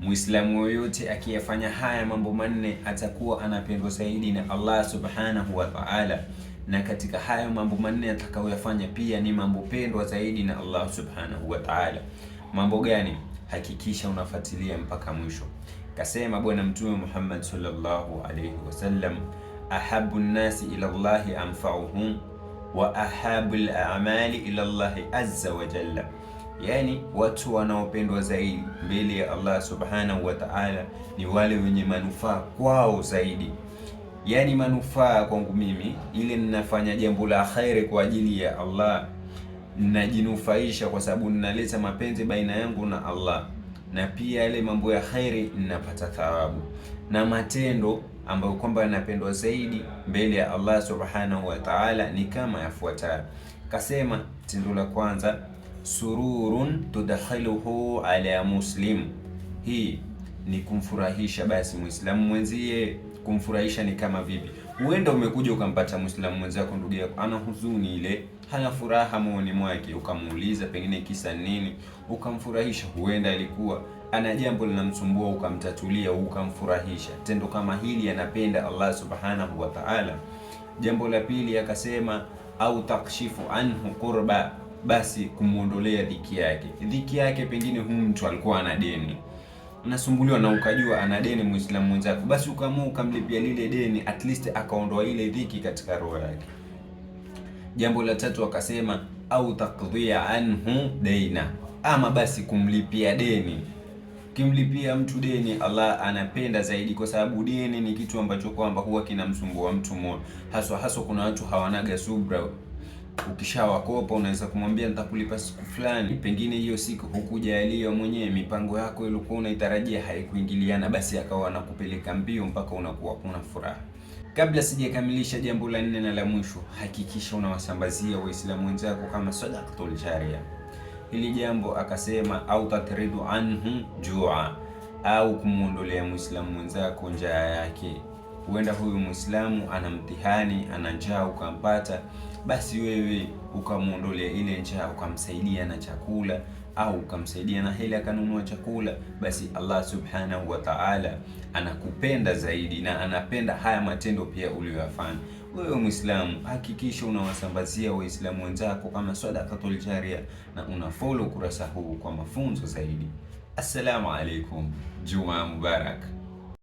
Muislamu yoyote akiyafanya haya mambo manne atakuwa anapendwa zaidi na Allah subhanahu wa ta'ala, na katika hayo mambo manne atakayoyafanya pia ni mambo pendwa zaidi na Allah subhanahu wa ta'ala. Mambo gani? Hakikisha unafuatilia mpaka mwisho. Kasema Bwana Mtume Muhammad sallallahu alayhi wasallam, ahabu nnasi ila Allahi anfa'uhum wa ahabu al-a'mali ila Allahi azza wa jalla, yani watu wanaopendwa zaidi mbele ya Allah subhanahu wa ta'ala ni wale wenye manufaa kwao zaidi. Yani manufaa kwangu mimi, ile ninafanya jambo la khairi kwa ajili ya Allah, ninajinufaisha kwa sababu ninaleta mapenzi baina yangu na Allah, na pia yale mambo ya khairi ninapata thawabu. Na matendo ambayo kwamba yanapendwa zaidi mbele ya Allah subhanahu wa ta'ala ni kama yafuatayo. Kasema tendo la kwanza, sururun tudkhiluhu ala muslim. Hii ni kumfurahisha basi muislamu mwenzie. Kumfurahisha ni kama vipi? Huenda umekuja ukampata muislamu mwenzako, ndugu yako ana huzuni ile, hana furaha moyoni mwake, ukamuuliza pengine kisa nini, ukamfurahisha. Huenda alikuwa ana jambo linamsumbua, ukamtatulia, ukamfurahisha. Tendo kama hili anapenda Allah subhanahu wa ta'ala. Jambo la pili akasema, au takshifu anhu qurba, basi kumuondolea dhiki yake. Dhiki yake pengine huyu mtu alikuwa ana deni, unasumbuliwa na ukajua ana deni muislamu mwenzako, basi ukamua ukamlipia lile deni, at least akaondoa ile dhiki katika roho yake. Jambo la tatu akasema, au taqdhiya anhu daina, ama basi kumlipia deni. Kimlipia mtu deni Allah anapenda zaidi, kwa sababu deni ni kitu ambacho kwamba huwa kinamsumbua mtu mmoja, haswa kuna watu hawanaga subra. Ukishawakopa unaweza kumwambia nitakulipa siku fulani, pengine hiyo siku hukujaliwa mwenyewe, mipango yako ilikuwa unaitarajia haikuingiliana, basi akawa anakupeleka mbio mpaka unakuwa una furaha. Kabla sijakamilisha jambo la nne na la mwisho, hakikisha unawasambazia waislamu wenzako kama sadaqatul jariya. Hili jambo akasema, au tatridu anhu jua, au kumuondolea muislamu mwenzako njaa yake. Huenda huyu muislamu ana mtihani, ana njaa ukampata, basi wewe ukamuondolea ile njaa, ukamsaidia na chakula au ukamsaidia na hela akanunua chakula, basi Allah subhanahu wa ta'ala anakupenda zaidi na anapenda haya matendo pia uliyoyafanya. Wewe Muislamu, hakikisha unawasambazia waislamu wenzako kama sadaqatul jariya, na unafollow kurasa huu kwa mafunzo zaidi. Assalamu alaikum, Jumaa Mubarak.